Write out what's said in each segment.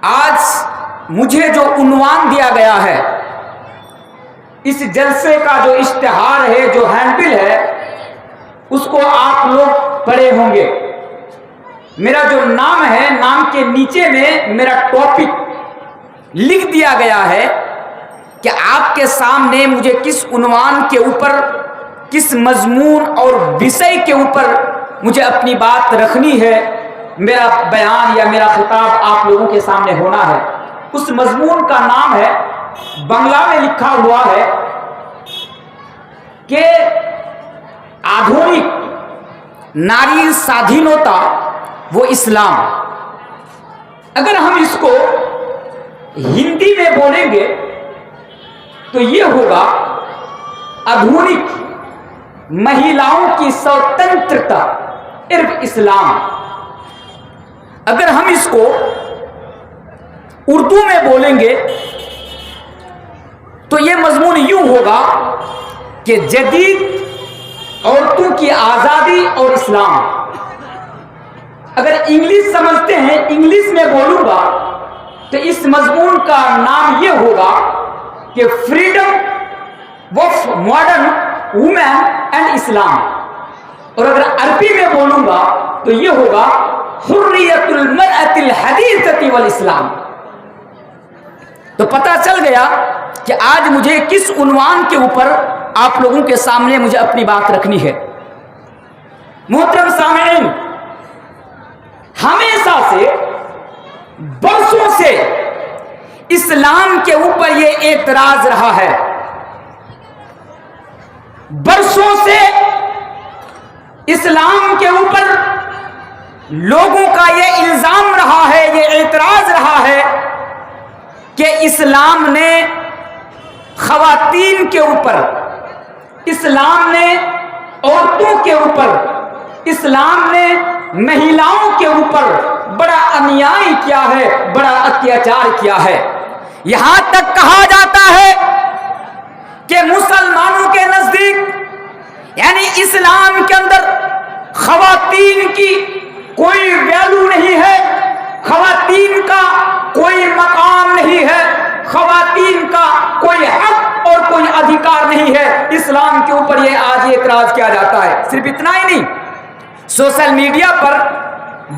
آج مجھے جو عنوان دیا گیا ہے، اس جلسے کا جو اشتہار ہے، جو ہینڈبل ہے، اس کو آپ لوگ پڑھے ہوں گے۔ میرا جو نام ہے، نام کے نیچے میں میرا ٹاپک لکھ دیا گیا ہے کہ آپ کے سامنے مجھے کس عنوان کے اوپر، کس مضمون اور وشے کے اوپر مجھے اپنی بات رکھنی ہے، میرا بیان یا میرا خطاب آپ لوگوں کے سامنے ہونا ہے۔ اس مضمون کا نام ہے، بنگلہ میں لکھا ہوا ہے کہ آدھونک ناری স্বাধীনতা وہ اسلام۔ اگر ہم اس کو ہندی میں بولیں گے تو یہ ہوگا آدھونک مہیلاؤں کی سوتنترتا عرف اسلام۔ اگر ہم اس کو اردو میں بولیں گے تو یہ مضمون یوں ہوگا کہ جدید عورتوں کی آزادی اور اسلام۔ اگر انگلش سمجھتے ہیں، انگلش میں بولوں گا تو اس مضمون کا نام یہ ہوگا کہ freedom of modern woman and اسلام۔ اور اگر عربی میں بولوں گا تو یہ ہوگا حریت المرأة الحدیثة والاسلام۔ تو پتہ چل گیا کہ آج مجھے کس عنوان کے اوپر آپ لوگوں کے سامنے مجھے اپنی بات رکھنی ہے۔ محترم سامعین، ہمیشہ سے، برسوں سے اسلام کے اوپر یہ اعتراض رہا ہے، برسوں سے اسلام کے اوپر لوگوں کا یہ الزام رہا ہے، یہ اعتراض رہا ہے کہ اسلام نے خواتین کے اوپر، اسلام نے عورتوں کے اوپر، اسلام نے مہیلاؤں کے اوپر بڑا انیائی کیا ہے، بڑا اتیاچار کیا ہے۔ یہاں تک کہا جاتا ہے کہ مسلمانوں کے نزدیک، یعنی اسلام کے اندر، خواتین کی کوئی ویلو نہیں ہے، خواتین کا کوئی مقام نہیں ہے، خواتین کا کوئی حق اور کوئی ادھیکار نہیں ہے۔ اسلام کے اوپر یہ آج اعتراض کیا جاتا ہے۔ صرف اتنا ہی نہیں، سوشل میڈیا پر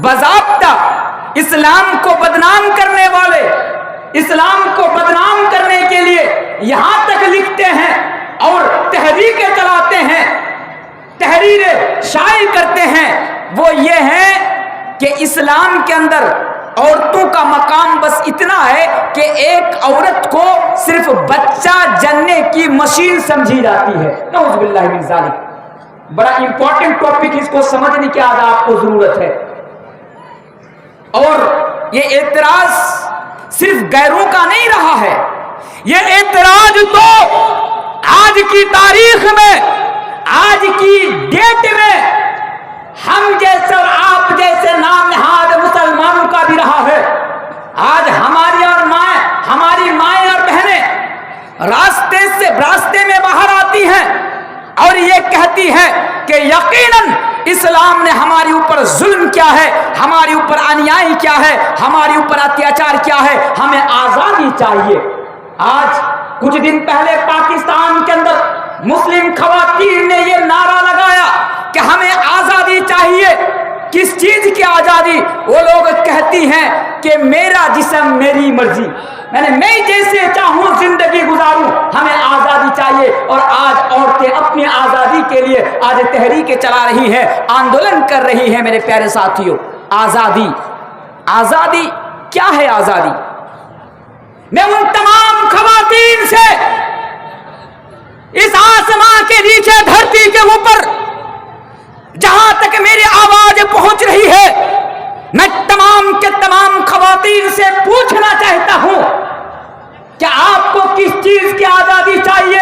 باضابطہ اسلام کو بدنام کرنے والے، اسلام کو بدنام کرنے کے لیے یہاں تک لکھتے ہیں اور تحریکیں چلاتے ہیں، تحریریں شائع کرتے ہیں، وہ یہ ہے کہ اسلام کے اندر عورتوں کا مقام بس اتنا ہے کہ ایک عورت کو صرف بچہ جننے کی مشین سمجھی جاتی ہے۔ نعوذ باللہ من ذالک۔ بڑا امپورٹنٹ ٹاپک، اس کو سمجھنے کی آج آپ کو ضرورت ہے۔ اور یہ اعتراض صرف غیروں کا نہیں رہا ہے، یہ اعتراض تو آج کی تاریخ میں، آج کی ڈیٹ میں ہم جیسے اور آپ جیسے نام نہاد مسلمانوں کا بھی رہا ہے۔ آج ہماری مائیں اور بہنیں راستے میں باہر آتی ہیں اور یہ کہتی ہیں کہ یقیناً اسلام نے ہمارے اوپر ظلم کیا ہے، ہمارے اوپر انیائی کیا ہے، ہمارے اوپر اتیاچار کیا ہے، ہمیں آزادی چاہیے۔ آج کچھ دن پہلے پاکستان کے اندر مسلم خواتین نے یہ نعرہ لگایا کہ ہمیں آزادی چاہیے۔ کس چیز کی آزادی؟ وہ لوگ کہتی ہیں کہ میرا جسم میری مرضی، میں جیسے چاہوں زندگی گزاروں، ہمیں آزادی چاہیے۔ اور آج عورتیں اپنی آزادی کے لیے آج تحریکیں چلا رہی ہیں، آندولن کر رہی ہیں۔ میرے پیارے ساتھیوں، آزادی، آزادی کیا ہے؟ آزادی، میں ان تمام خواتین سے اس آسمان کے نیچے، دھرتی کے اوپر، جہاں تک میری آواز پہنچ رہی ہے، میں تمام کے تمام خواتین سے پوچھنا چاہتا ہوں کہ آپ کو کس چیز کی آزادی چاہیے؟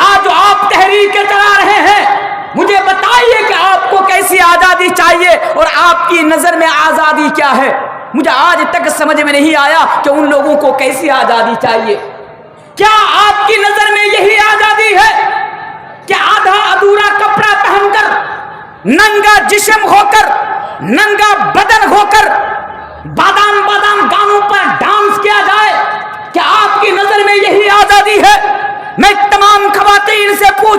آج جو آپ تحریکیں چلا رہے ہیں، مجھے بتائیے کہ آپ کو کیسی آزادی چاہیے اور آپ کی نظر میں آزادی کیا ہے؟ مجھے آج تک سمجھ میں نہیں آیا کہ ان لوگوں کو کیسی آزادی چاہیے۔ کیا آپ کی نظر میں یہی آزادی ہے کہ آدھا ادھورا کپڑا پہن کر، ننگا جسم ہو کر، ننگا بدن ہو کر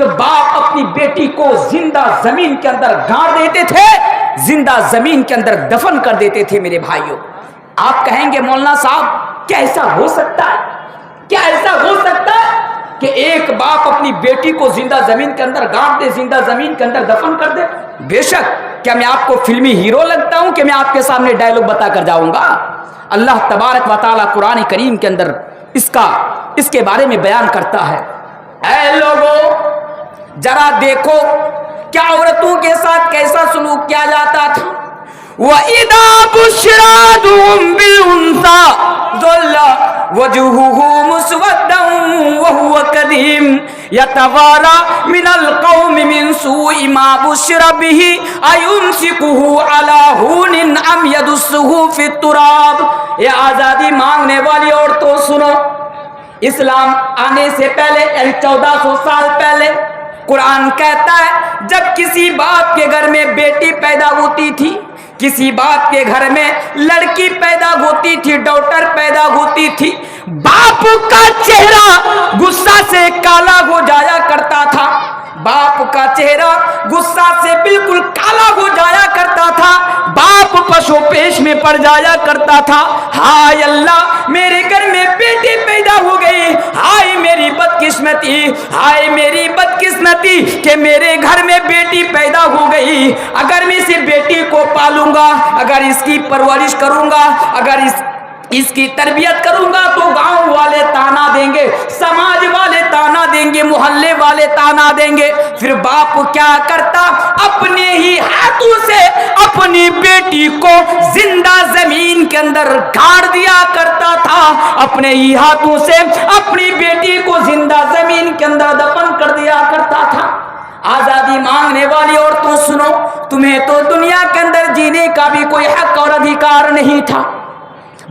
تو باپ اپنی بیٹی کو زندہ زمین کے اندر گاڑ دیتے تھے، زندہ زمین کے اندر دفن کر دیتے تھے۔ میرے بھائیوں، آپ کہیں گے مولانا صاحب کیا ایسا ہو سکتا ہے؟ کیا ایسا ہو سکتا ہے کہ ایک باپ اپنی بیٹی کو زندہ زمین کے اندر گاڑ دے، زندہ زمین کے اندر دفن کر دے؟ بے شک، کیا میں آپ کو فلمی ہیرو لگتا ہوں کہ میں آپ کے سامنے ڈائلاگ بتا کر جاؤں گا؟ اللہ تبارک و تعالیٰ قرآن کریم کے اندر اس کے بارے میں بیان کرتا ہے، اے لوگوں ذرا دیکھو کیا عورتوں کے ساتھ کیسا سلوک کیا جاتا تھا۔ وَإِذَا بُشِّرَ أَحَدُهُم بِالْأُنثَىٰ ظَلَّ وَجْهُهُ مُسْوَدًّا وَهُوَ كَظِيمٌ يَتَوَارَىٰ مِنَ الْقَوْمِ مِنْ سُوءِ مَا بُشِّرَ بِهِ أَيُمْسِكُهُ عَلَىٰ هُونٍ أَمْ يَدُسُّهُ فِي التُّرَابِ۔ یہ آزادی مانگنے والی عورتوں سنو، اسلام آنے سے پہلے 1400 سال پہلے قرآن کہتا ہے جب کسی باپ کے گھر میں بیٹی پیدا ہوتی تھی، کسی باپ کے گھر میں لڑکی پیدا ہوتی تھی، ڈاٹر پیدا ہوتی تھی، باپ کا چہرہ غصہ سے کالا ہو جایا کرتا تھا، باپ کا چہرہ غصہ سے بالکل کالا ہو جایا کرتا تھا، باپ پشو پیش میں پڑ جایا کرتا تھا، ہائے اللہ میرے گھر میں بیٹی پیدا ہو گئی، ہائے میری بدقسمتی، ہائے میری بدقسمتی کہ میرے گھر میں بیٹی پیدا ہو گئی، اگر میں اس بیٹی کو پالوں گا، اگر اس کی پرورش کروں گا، اگر اس کی تربیت کروں گا تو گاؤں والے تانا دیں گے، سماج والے تانا دیں گے، محلے والے تانا دیں گے۔ پھر باپ کیا کرتا؟ اپنے ہی ہاتھوں سے اپنی بیٹی کو زندہ زمین کے اندر گاڑ دیا کرتا تھا، اپنے ہی ہاتھوں سے اپنی بیٹی کو زندہ زمین کے اندر دفن کر دیا کرتا تھا۔ آزادی مانگنے والی عورتوں سنو، تمہیں تو دنیا کے اندر جینے کا بھی کوئی حق اور ادھیکار نہیں تھا۔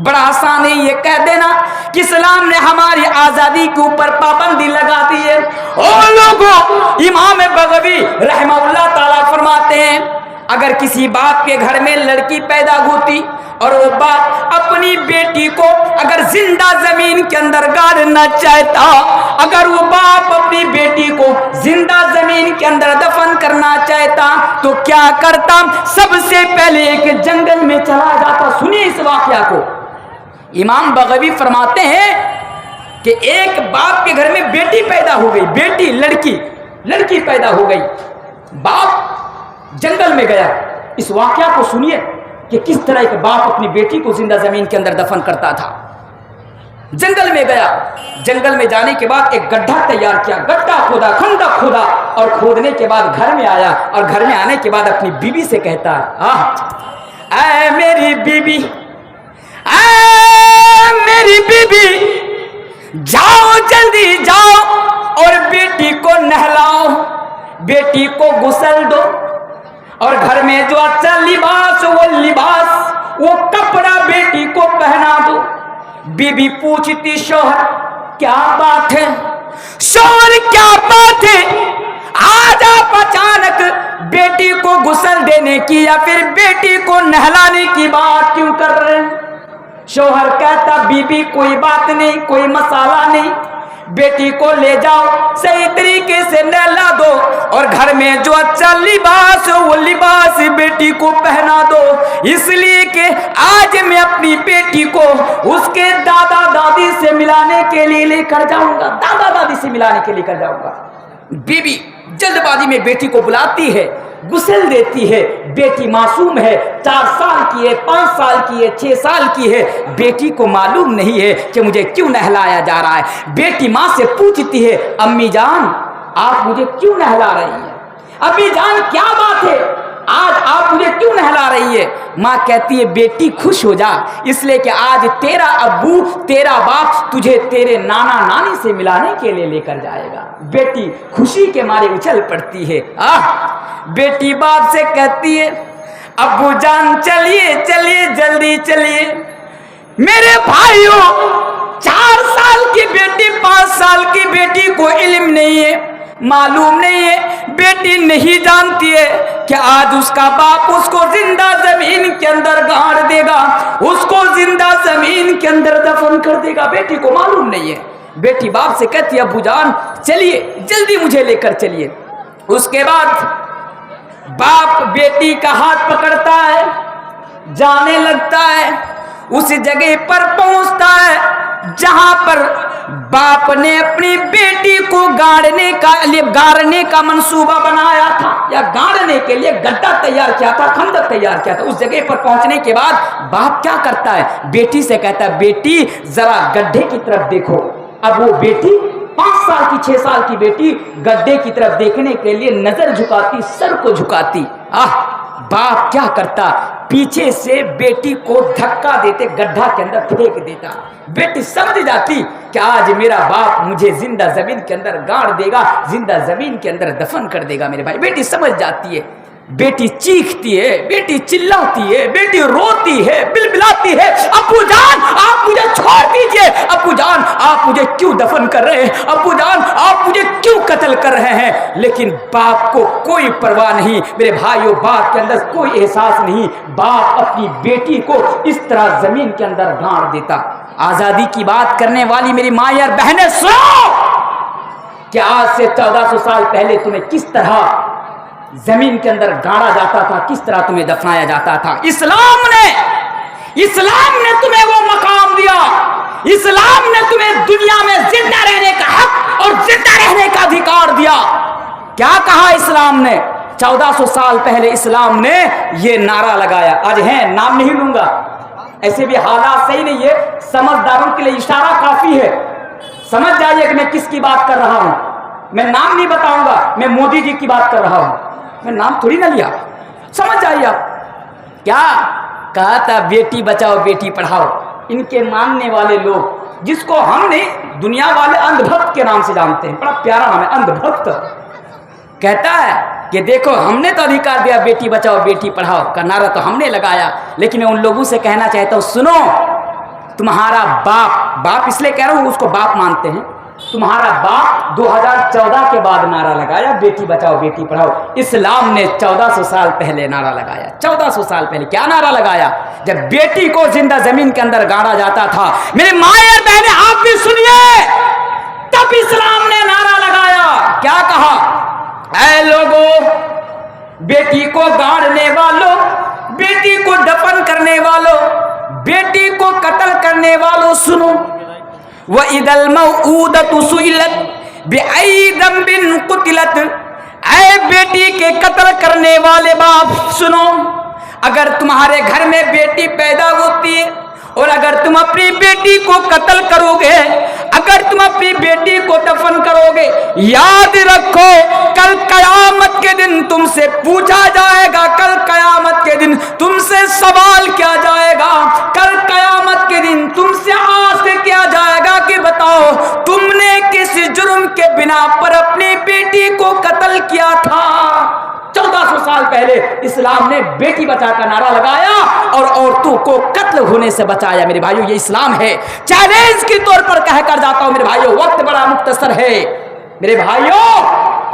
بڑا آسان ہے یہ کہہ دینا کہ اسلام نے ہماری آزادی کے اوپر پابندی لگا دی ہے۔ اور لوگوں، امام بغوی رحمہ اللہ تعالیٰ فرماتے ہیں اگر کسی باپ کے گھر میں لڑکی پیدا ہوتی اور وہ باپ اپنی بیٹی کو اگر زندہ زمین کے اندر گاڑنا چاہتا، اگر وہ باپ اپنی بیٹی کو زندہ زمین کے اندر دفن کرنا چاہتا تو کیا کرتا؟ سب سے پہلے ایک جنگل میں چلا جاتا۔ سنیے اس واقعہ کو، امام بغوی فرماتے ہیں کہ ایک باپ کے گھر میں بیٹی پیدا ہو گئی، بیٹی لڑکی پیدا ہو گئی، باپ جنگل میں گیا۔ اس واقعہ کو سنیے کہ کس طرح ایک باپ اپنی بیٹی کو زندہ زمین کے اندر دفن کرتا تھا۔ جنگل میں گیا، جنگل میں جانے کے بعد ایک گڈھا تیار کیا، گڈھا کھودا، خندق کھودا، اور کھودنے کے بعد گھر میں آیا، اور گھر میں آنے کے بعد اپنی بیوی سے کہتا ہے اے میری بیوی، اے میری بیوی، جاؤ جلدی جاؤ اور بیٹی کو نہلاؤ، بیٹی کو غسل دو، اور گھر میں جو اچھا لباس وہ کپڑا بیٹی کو پہنا دو۔ بیوی پوچھتی شوہر کیا بات ہے؟ شوہر کیا بات ہے؟ آج آپ اچانک بیٹی کو غسل دینے کی یا پھر بیٹی کو نہلانے کی بات کیوں کر رہے ہیں؟ شوہر کہتا بیوی کوئی بات نہیں، کوئی مسئلہ نہیں، بیٹی کو لے جاؤ، صحیح طریقے سے نہلا دو، اور گھر میں جو اچھا لباس ہو وہ لباس بیٹی کو پہنا دو، اس لیے کہ آج میں اپنی بیٹی کو اس کے دادا دادی سے ملانے کے لیے لے کر جاؤں گا، دادا دادی سے ملانے کے لیے کر جاؤں گا۔ بیوی جلد بازی میں بیٹی کو بلاتی ہے، غسل دیتی ہے، بیٹی معصوم ہے، 4 سال کی ہے، 5 سال کی ہے، 6 سال کی ہے، بیٹی کو معلوم نہیں ہے کہ مجھے کیوں نہلایا جا رہا ہے۔ بیٹی ماں سے پوچھتی ہے امی جان آپ مجھے کیوں نہلا رہی ہیں؟ امی جان کیا بات ہے، آج آپ مجھے کیوں نہلا رہی ہے؟ ماں کہتی ہے بیٹی خوش ہو جا، اس لیے کہ آج تیرا ابو تیرا باپ تجھے تیرے نانا نانی سے ملانے کے لیے لے کر جائے گا۔ بیٹی خوشی کے مارے اچھل پڑتی ہے۔ بیٹی باپ سے کہتی ہے ابو جان چلیے چلیے جلدی چلیے، میرے بھائیوں 4 سال کی بیٹی 5 سال کی بیٹی کو علم نہیں ہے، معلوم نہیں ہے، بیٹی نہیں جانتی ہے کہ آج اس کا باپ اس کو زندہ زمین کے اندر گاڑ دے گا، اس کو زندہ زمین کے اندر دفن کر دے گا، بیٹی کو معلوم نہیں ہے۔ بیٹی باپ سے کہتی ہے ابو جان چلیے جلدی مجھے لے کر چلیے. اس کے بعد باپ بیٹی کا ہاتھ پکڑتا ہے, جانے لگتا ہے. اس جگہ پر پہنچتا ہے جہاں پر باپ نے اپنی بیٹی کو گاڑنے کا منصوبہ بنایا تھا, یا گاڑنے کے لیے گڈھا تیار کیا تھا, خندق تیار کیا تھا. اس جگہ پر پہنچنے کے بعد باپ کیا کرتا ہے, بیٹی سے کہتا ہے بیٹی ذرا گڈھے کی طرف دیکھو. اب وہ بیٹی 5 سال کی 6 سال کی بیٹی گڈھے کی طرف دیکھنے کے لیے نظر جھکاتی, سر کو جھکاتی. باپ کیا کرتا, پیچھے سے بیٹی کو دھکا دیتے گڈھا کے اندر پھینک دیتا. بیٹی سمجھ جاتی کہ آج میرا باپ مجھے زندہ زمین کے اندر گاڑ دے گا, زندہ زمین کے اندر دفن کر دے گا میرے بھائی. بیٹی سمجھ جاتی ہے, بیٹی چیختی ہے, بیٹی چلاتی ہے, بیٹی روتی ہے, بلبلاتی ہے, ابو جان آپ مجھے چھوڑ دیجئے, ابو جان آپ مجھے کیوں دفن کر رہے ہیں, ابو جان آپ مجھے کیوں قتل کر رہے ہیں. لیکن باپ کو کوئی پرواہ نہیں میرے بھائیوں, باپ کے اندر کوئی احساس نہیں. باپ اپنی بیٹی کو اس طرح زمین کے اندر گاڑ دیتا. آزادی کی بات کرنے والی میری ماں اور بہنیں سنو کہ آج سے 1400 سال پہلے تمہیں کس طرح زمین کے اندر گاڑا جاتا تھا, کس طرح تمہیں دفنایا جاتا تھا. اسلام نے تمہیں وہ مقام دیا, اسلام نے تمہیں دنیا میں زندہ رہنے کا حق اور زندہ رہنے کا ادھیکار دیا. کیا کہا اسلام نے 1400 سال پہلے؟ اسلام نے یہ نعرہ لگایا. آج ہے نام نہیں لوں گا, ایسے بھی حالات صحیح نہیں ہے, سمجھداروں کے لیے اشارہ کافی ہے. سمجھ جائیے کہ میں کس کی بات کر رہا ہوں. میں نام نہیں بتاؤں گا, میں مودی جی کی بات کر رہا ہوں, میں نام تھوڑی نہ لیا. سمجھ جائیے آپ. کیا کہا تھا, بیٹی بچاؤ بیٹی پڑھاؤ. ان کے ماننے والے لوگ جس کو ہم نے دنیا والے اندھ بھکت کے نام سے جانتے ہیں, بڑا پیارا نام ہے اندھ بھکت, کہتا ہے کہ دیکھو ہم نے تو ادھیکار دیا بیٹی بچاؤ بیٹی پڑھاؤ کا نعرہ تو ہم نے لگایا, لیکن میں ان لوگوں سے کہنا چاہتا ہوں سنو, تمہارا باپ اس لیے کہہ رہا ہوں اس کو باپ مانتے ہیں, تمہارا باپ 2014 کے بعد نعرہ لگایا بیٹی بچاؤ بیٹی پڑھاؤ. اسلام نے 1400 سال پہلے نعرہ لگایا. 1400 سال پہلے کیا نعرہ لگایا؟ جب بیٹی کو زندہ زمین کے اندر گاڑا جاتا تھا. میرے مائیں اور بہنیں آپ بھی سنیے, تب اسلام نے نعرہ لگایا. کیا کہا؟ اے لوگو, بیٹی کو گاڑنے والوں, بیٹی کو دفن کرنے والوں, بیٹی کو قتل کرنے والوں سنو. وَإِذَا الْمَوْءُودَةُ سُئِلَتْ بِأَيِّ ذَنبٍ قُتِلَتْ. اے بیٹی کے قتل کرنے والے باپ سنو, اگر تمہارے گھر میں بیٹی پیدا ہوتی ہے اور اگر تم اپنی بیٹی کو قتل کرو گے, اگر تم اپنی بیٹی کو دفن کرو گے, یاد رکھو کل قیامت کے دن تم سے پوچھا جائے گا, کل قیامت کے دن تم سے سوال کیا جائے گا, کل قیامت کے دن تم سے آج کیا جائے گا کہ بتاؤ تم نے کس جرم کے بنا پر اپنی بیٹی کو قتل کیا تھا. 1400 سال پہلے اسلام نے بیٹی بچا کا نعرہ لگایا اور عورتوں کو قتل ہونے سے بچایا. میرے بھائیوں یہ اسلام ہے. چیلنج کے طور پر کہہ کر جاتا ہوں میرے بھائیوں, وقت بڑا مختصر ہے. میرے بھائیوں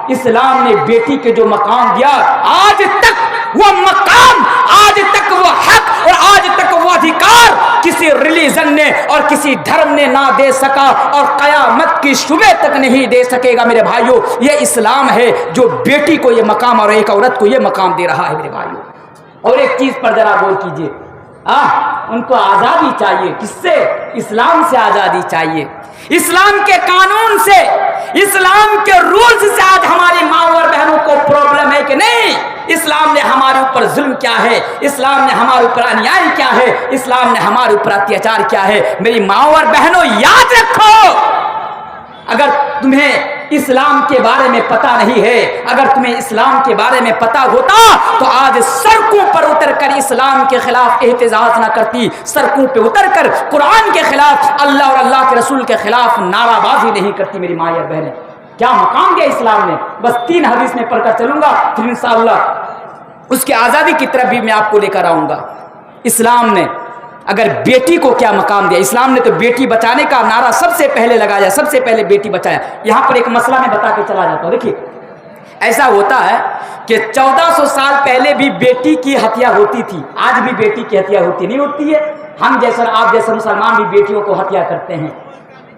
اسلام نے بیٹی کے جو مقام دیا, آج تک وہ مقام, آج تک وہ حق اور آج تک وہ ادھیکار کسی ریلیجن نے اور کسی دھرم نے نہ دے سکا اور قیامت کی شبہ تک نہیں دے سکے گا. میرے بھائیوں یہ اسلام ہے جو بیٹی کو یہ مقام اور ایک عورت کو یہ مقام دے رہا ہے. میرے بھائیوں اور ایک چیز پر ذرا غور کیجیے, ان کو آزادی چاہیے. کس سے؟ اسلام سے آزادی چاہیے, اسلام کے قانون سے, اسلام کے رولز سے. آج ہماری ماں اور بہنوں کو پرابلم ہے کہ نہیں, اسلام نے ہمارے اوپر ظلم کیا ہے, اسلام نے ہمارے اوپر انیائی کیا ہے, اسلام نے ہمارے اوپر اتیاچار کیا ہے. میری ماں اور بہنوں یاد رکھو, اگر تمہیں اسلام کے بارے میں پتہ نہیں ہے, اگر تمہیں اسلام کے بارے میں پتہ ہوتا تو آج سڑکوں پر اتر کر اسلام کے خلاف احتجاج نہ کرتی, سڑکوں پہ اتر کر قرآن کے خلاف, اللہ اور اللہ کے رسول کے خلاف نعرہ بازی نہیں کرتی. میری ماں اور بہنیں کیا مقام دیا اسلام نے. بس 3 حدیث میں پڑھ کر چلوں گا, پھر انشاءاللہ اس کی آزادی کی طرف بھی میں آپ کو لے کر آؤں گا. اسلام نے اگر بیٹی کو کیا مقام دیا, اسلام نے تو بیٹی بچانے کا نعرہ سب سے پہلے لگایا, سب سے پہلے بیٹی بچایا. یہاں پر ایک مسئلہ میں بتا کے چلا جاتا ہوں. دیکھیے ایسا ہوتا ہے کہ 1400 سال پہلے بھی بیٹی کی ہتیا ہوتی تھی, آج بھی بیٹی کی ہتیا ہوتی نہیں ہوتی ہے. ہم جیسا آپ جیسے مسلمان بھی بیٹیوں کو ہتیا کرتے ہیں.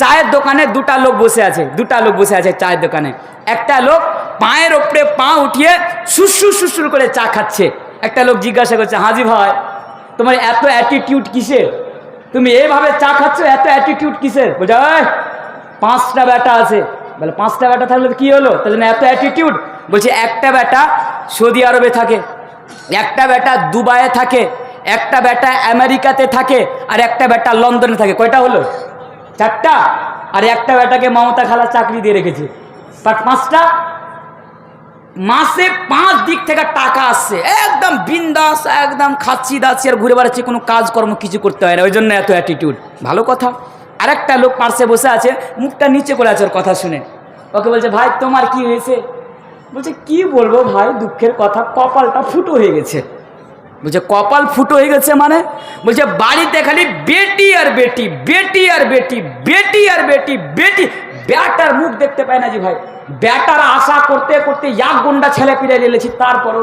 চায়ের দোকানে দুটা লোক বসে আছে চায়ের দোকানে। একটা লোক পায়ের উপরে পা উঠিয়ে সুসুর সুসুর করে চা খাচ্ছে। একটা লোক জিজ্ঞাসা করছে, হাজি ভাই তোমার এত অ্যাটিটিউড কিসের, তুমি এইভাবে চা খাচ্ছ, এত অ্যাটিটিউড কিসের? বলছে 5টা বেটা আছে। বলে 5টা বেটা থাকলে কি হলো, তার জন্য এত অ্যাটিটিউড? বলছে একটা বেটা সৌদি আরবে থাকে, একটা বেটা দুবাইয়ে থাকে, একটা বেটা আমেরিকাতে থাকে আর একটা বেটা লন্ডনে থাকে। কয়টা হলো? 4টা। আর একটা বেটাকে মমতা খালা চাকরি দিয়ে রেখেছে। 5টা। মাসে 5 দিক থেকে টাকা আসছে, একদম বিন্দাস, একদম খাচ্ছি দাচ্ছি আর ঘুরে বেড়াচ্ছি, কোনো কাজকর্ম কিছু করতে হয় না, ওই জন্য এত অ্যাটিটিউড। ভালো কথা। আরেকটা লোক পাশে বসে আছে, মুখটা নিচে করে আছে ওর কথা শুনে। ওকে বলছে, ভাই তোমার কি হয়েছে? বলছে কি বলবো ভাই, দুঃখের কথা, কপালটা ফুটো হয়ে গেছে। বলছে কপাল ফুটো হয়ে গেছে মানে? বলছে বাড়িতে খালি বেটি আর বেটি, বেটি আর বেটি, বেটি আর বেটি, বেটি। বেটার মুখ দেখতে পায় না জি ভাই। বেটার আশা করতে করতে 1 গুন্ডা ছেলে পিলে লেছি, তারপরও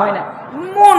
হয় না, মন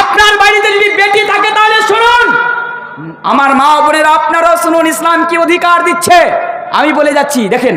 আপনার বাড়িতে যদি বেটি থাকে তাহলে শুনুন। আমার মা বোনেরা আপনারাও শুনুন, ইসলাম কি অধিকার দিচ্ছে আমি বলে যাচ্ছি। দেখেন,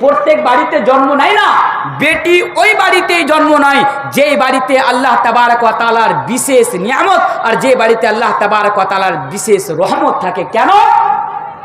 প্রত্যেক বাড়িতে জন্ম নেয় না, বেটি ওই বাড়িতেই জন্ম নেয় যেই বাড়িতে আল্লাহ তাবারক ওয়া তাআলার বিশেষ নিয়ামত আর যে বাড়িতে আল্লাহ তাবারক ওয়া তাআলার বিশেষ রহমত থাকে। কেন?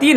3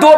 2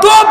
2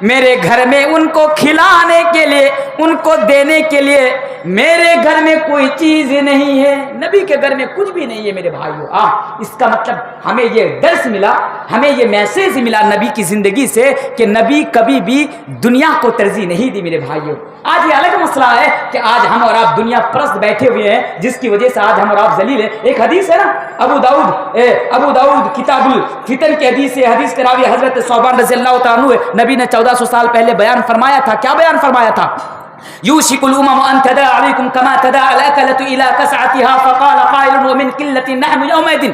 میرے گھر میں ان کو کھلانے کے لیے، ان کو دینے کے لیے میرے گھر میں کوئی چیز نہیں ہے، نبی کے گھر میں کچھ بھی نہیں ہے میرے بھائیو۔ اس کا مطلب ہمیں یہ درس ملا، ہمیں یہ میسیج ملا نبی کی زندگی سے کہ نبی کبھی بھی دنیا کو ترجیح نہیں دی میرے بھائیو۔ آج یہ الگ مسئلہ ہے کہ آج ہم اور آپ دنیا پرست بیٹھے ہوئے ہیں، جس کی وجہ سے آج ہم اور آپ ذلیل ہیں۔ ایک حدیث ہے نا، ابو داؤد کتاب الفتن کی حدیث ہے، حدیث کے راوی حضرت ثوبان رضی اللہ تعالیٰ عنہ، نبی نے 1400 سال پہلے بیان فرمایا تھا۔ کیا بیان فرمایا تھا؟ یوشک الامم ان تداعى علیکم کما تداعى الاکلۃ الى قصعتها فقال قائل ومن قلة نحن يومئذ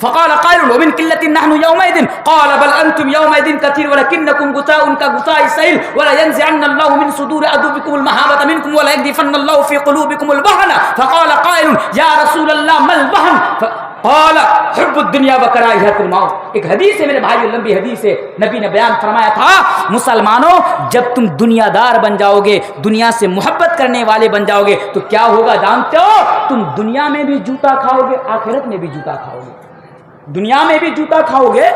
فقال قائل ومن قلة نحن يومئذ قال بل انتم يومئذ كثير ولكنكم غثاء كغثاء السيل ولا ينزعن الله من صدور عدوكم المحابة منكم ولا يقذفن الله في قلوبكم الوهن فقال قائل يا رسول الله ما الوهن قال حب الدنیا وکراہیۃ الموت۔ ایک حدیث ہے میرے بھائی، لمبی حدیث ہے، نبی نے بیان فرمایا تھا مسلمانوں جب تم دنیا دار بن جاؤ گے، دنیا سے محبت کرنے والے بن جاؤ گے تو کیا ہوگا جانتے ہو؟ تم دنیا میں بھی جوتا کھاؤ گے، آخرت میں بھی جوتا کھاؤ گے۔ دنیا میں بھی جوتا کھاؤ گے،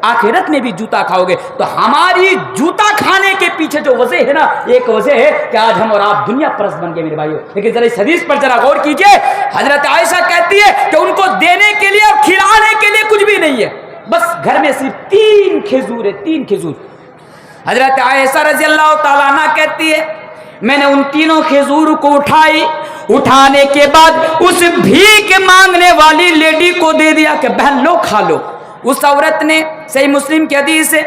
آخرت میں بھی جوتا کھاؤ گے۔ تو ہماری جوتا کھانے کے پیچھے جو وجہ ہے نا، ایک وجہ ہے کہ آج ہم اور آپ دنیا پرست بن گئے میرے بھائیو۔ لیکن ذرا اس حدیث پر ذرا غور کیجئے، حضرت عائشہ کہتی ہے کہ ان کو دینے کے لیے اور کھلانے کے لیے کچھ بھی نہیں ہے، بس گھر میں صرف 3 کھجور ہے، 3 کھجور۔ حضرت عائشہ رضی اللہ تعالیٰ عنہ کہتی ہے میں نے ان 3 کھجور کو اٹھانے کے بعد اس بھیک مانگنے والی لیڈی کو دے دیا کہ بہن لو کھا لو۔ اس عورت نے، صحیح مسلم کی حدیث ہے،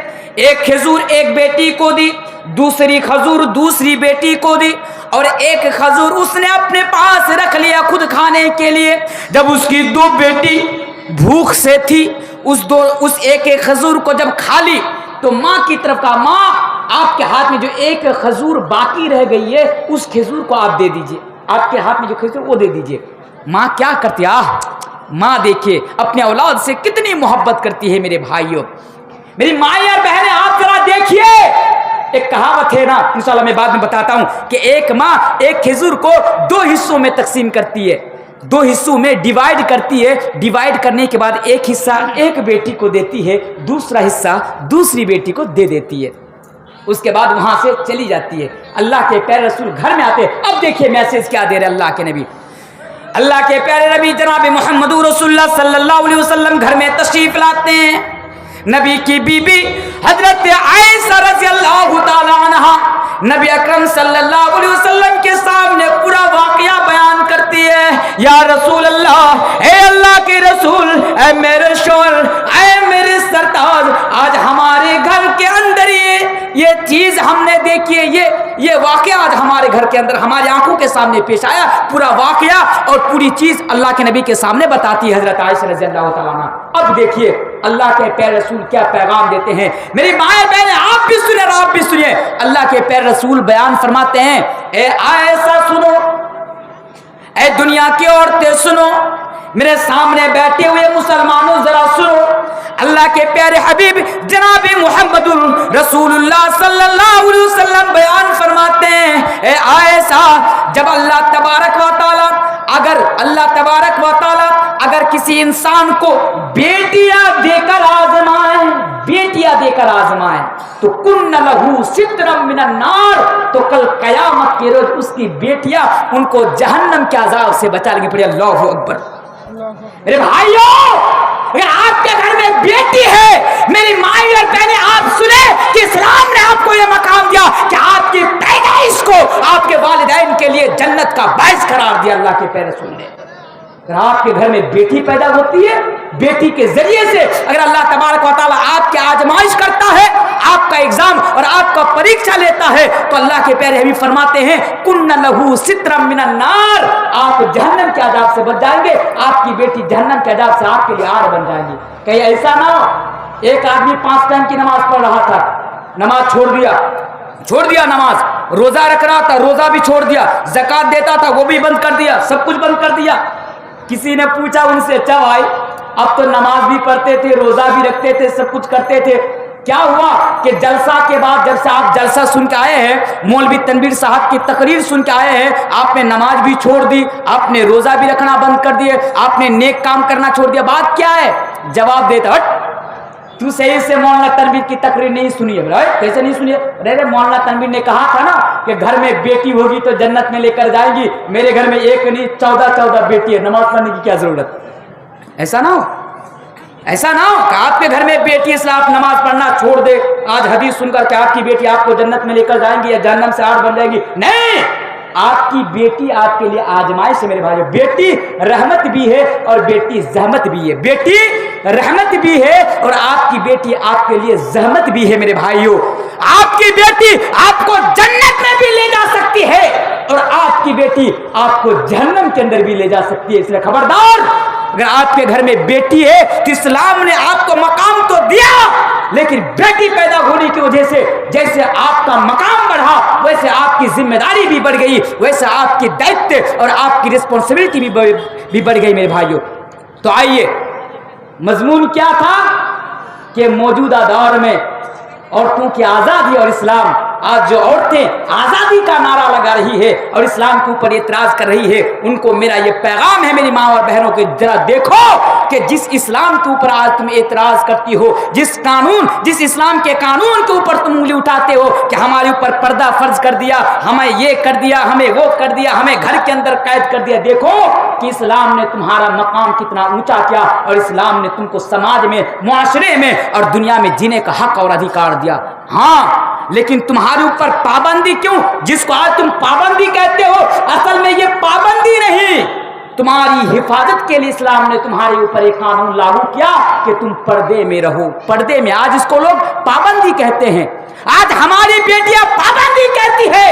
1 کھجور ایک بیٹی کو دی، دوسری کھجور دوسری بیٹی کو دی، اور 1 کھجور اس نے اپنے پاس رکھ لیا خود کھانے کے لیے۔ جب اس کی 2 بیٹی بھوک سے تھی، اس 1 کھجور کو جب کھا لی تو ماں کی طرف کہا ماں آپ کے ہاتھ میں جو 1 کھجور باقی رہ گئی ہے اس کھجور کو آپ دے دیجئے، آپ کے ہاتھ میں جو کھجور وہ دے دیجئے۔ ماں کیا کرتی ہے؟ ماں دیکھیے اپنے اولاد سے کتنی محبت کرتی ہے میرے بھائیوں۔ میری مائیں اور بہنیں آپ ذرا دیکھیے، ایک کہاوت ہے نا، انشاءاللہ میں بعد میں بتاتا ہوں، کہ ایک ماں 1 کھجور کو 2 حصوں میں تقسیم کرتی ہے، 2 حصوں میں ڈیوائیڈ کرتی ہے، ڈیوائیڈ کرنے کے بعد 1 حصہ ایک بیٹی کو دیتی ہے، دوسرا حصہ دوسری بیٹی کو دے دیتی ہے، اس کے بعد وہاں سے چلی جاتی ہے۔ اللہ کے پیارے رسول گھر میں آتے، اب دیکھیے میسج کیا دے رہے اللہ کے نبی۔ اللہ کے پیارے نبی جناب محمد رسول اللہ صلی اللہ علیہ وسلم گھر میں تشریف لاتے ہیں۔ نبی کی بیوی حضرت عائشہ رضی اللہ تعالی عنہا نبی اکرم صلی اللہ علیہ وسلم کے سامنے پورا واقعہ بیان کرتی ہے۔ یا رسول اللہ، اے اللہ کے رسول، اے میرے شوہر، اے میرے سرتاج، آج ہمارے گھر کے اندر یہ چیز ہم نے دیکھی ہے، یہ واقعہ آج ہمارے گھر کے اندر ہماری آنکھوں کے سامنے پیش آیا۔ پورا واقعہ اور پوری چیز اللہ کے نبی کے سامنے بتاتی ہے حضرت عائشہ رضی اللہ تعالیٰ عنہ۔ اب دیکھیے اللہ کے پیارے رسول کیا پیغام دیتے ہیں۔ میری مائیں بہنیں آپ بھی سنیں اور آپ بھی سنیں، اللہ کے پیارے رسول بیان فرماتے ہیں، اے عائشہ سنو، اے دنیا کی عورتیں سنو، میرے سامنے بیٹھے ہوئے مسلمانوں ذرا سنو، اللہ کے پیارے حبیب جناب محمد رسول اللہ صلی اللہ علیہ وسلم بیان فرماتے ہیں، اے عائشہ، جب اللہ تبارک و تعالی اگر کسی انسان کو بیٹیاں دے کر آزمائیں تو کن لہو سترم من النار، تو کل قیامت کے روز اس کی بیٹیاں ان کو جہنم کے عذاب سے بچا لیں گی۔ پڑھیے اللہ اکبر۔ میرے بھائیوں، اگر آپ کے گھر میں بیٹی ہے، میری مائیں اور بہنیں آپ سنیں کہ اسلام نے آپ کو یہ مقام دیا کہ آپ کی پیدائش کو آپ کے والدین کے لیے جنت کا باعث قرار دیا اللہ کے پیارے رسول نے۔ اگر آپ کے گھر میں بیٹی پیدا ہوتی ہے، بیٹی کے ذریعے سے اگر اللہ تبارک و تعالیٰ آپ کی آزمائش کرتا ہے، آپ کا ایگزام اور آپ کا پریکشا لیتا ہے، تو اللہ کے پیارے حبیب فرماتے ہیں کن لہو سترم من النار، آپ جہنم کے عذاب سے بچ جائیں گے، آپ کی بیٹی جہنم کے عذاب سے آپ کے لیے آڑ بن جائیں گی۔ کہیں ایسا نہ ہو ایک آدمی 5 ٹائم کی نماز پڑھ رہا تھا، نماز چھوڑ دیا نماز، روزہ رکھ رہا تھا، روزہ بھی چھوڑ دیا، زکوٰۃ دیتا تھا وہ بھی بند کر دیا، سب کچھ بند کر دیا۔ کسی نے پوچھا ان سے، اچھا بھائی اب تو نماز بھی پڑھتے تھے، روزہ بھی رکھتے تھے، سب کچھ کرتے تھے، کیا ہوا کہ جلسہ کے بعد جب سے آپ جلسہ سن کے آئے ہیں، مولوی تنویر صاحب کی تقریر سن کے آئے ہیں، آپ نے نماز بھی چھوڑ دی، آپ نے روزہ بھی رکھنا بند کر دیے، آپ نے نیک کام کرنا چھوڑ دیا، بات کیا ہے؟ جواب دیتا، تو صحیح سے مولانا تنویر کی تقریر نہیں سنی ہے. کیسے نہیں سنی ہے؟ ارے مولانا تنویر نے کہا تھا نا کہ گھر میں بیٹی ہوگی تو جنت میں لے کر جائیں گی. میرے گھر میں ایک نہیں 14 بیٹی ہے, نماز پڑھنے کی کیا ضرورت؟ ایسا نہ ہو, ایسا نہ ہو کہ آپ کے گھر میں بیٹی ہے اس لیے آپ نماز پڑھنا چھوڑ دے آج حدیث سن کر کہ آپ کی بیٹی آپ کو جنت میں لے کر جائیں گی یا جہنم سے آڑ بن جائے گی. نہیں, آپ کی بیٹی آپ کے لیے آزمائش ہے میرے بھائیو. بیٹی رحمت بھی ہے اور بیٹی زحمت بھی ہے. بیٹی رحمت بھی ہے اور آپ کی بیٹی آپ کے لیے زحمت بھی ہے میرے بھائیو. آپ کی بیٹی آپ کو جنت میں بھی لے جا سکتی ہے اور آپ کی بیٹی آپ کو جہنم کے اندر بھی لے جا سکتی ہے. اس لیے خبردار, اگر آپ کے گھر میں بیٹی ہے تو اسلام نے آپ کو مقام تو دیا, لیکن بیٹی پیدا ہونے کی وجہ سے جیسے آپ کا مقام بڑھا ویسے آپ کی ذمہ داری بھی بڑھ گئی, ویسے آپ کی دائتو اور آپ کی رسپانسبلٹی بھی بڑھ گئی میرے بھائیوں. تو آئیے, مضمون کیا تھا کہ موجودہ دور میں عورتوں کی آزادی اور اسلام. آج جو عورتیں آزادی کا نعرہ لگا رہی ہے اور اسلام کے اوپر اعتراض کر رہی ہے, ان کو میرا یہ پیغام ہے میری ماں اور بہنوں کے, ذرا دیکھو کہ جس اسلام کے اوپر آج تم اعتراض کرتی ہو, جس اسلام کے قانون کے اوپر تم انگلی اٹھاتے ہو کہ ہمارے اوپر پردہ فرض کر دیا, ہمیں یہ کر دیا, ہمیں وہ کر دیا, ہمیں گھر کے اندر قید کر دیا, دیکھو کہ اسلام نے تمہارا مقام کتنا اونچا کیا اور اسلام نے تم کو سماج میں, معاشرے میں اور دنیا میں جینے کا حق اور ادھیکار دیا. ہاں, لیکن تمہارے اوپر پابندی کیوں؟ جس کو آج تم پابندی کہتے ہو, اصل میں یہ پابندی نہیں, تمہاری حفاظت کے لیے اسلام نے تمہارے اوپر ایک قانون لاگو کیا کہ تم پردے میں رہو. پردے میں, آج اس کو لوگ پابندی کہتے ہیں. آج ہماری بیٹیاں پابندی کہتی ہے,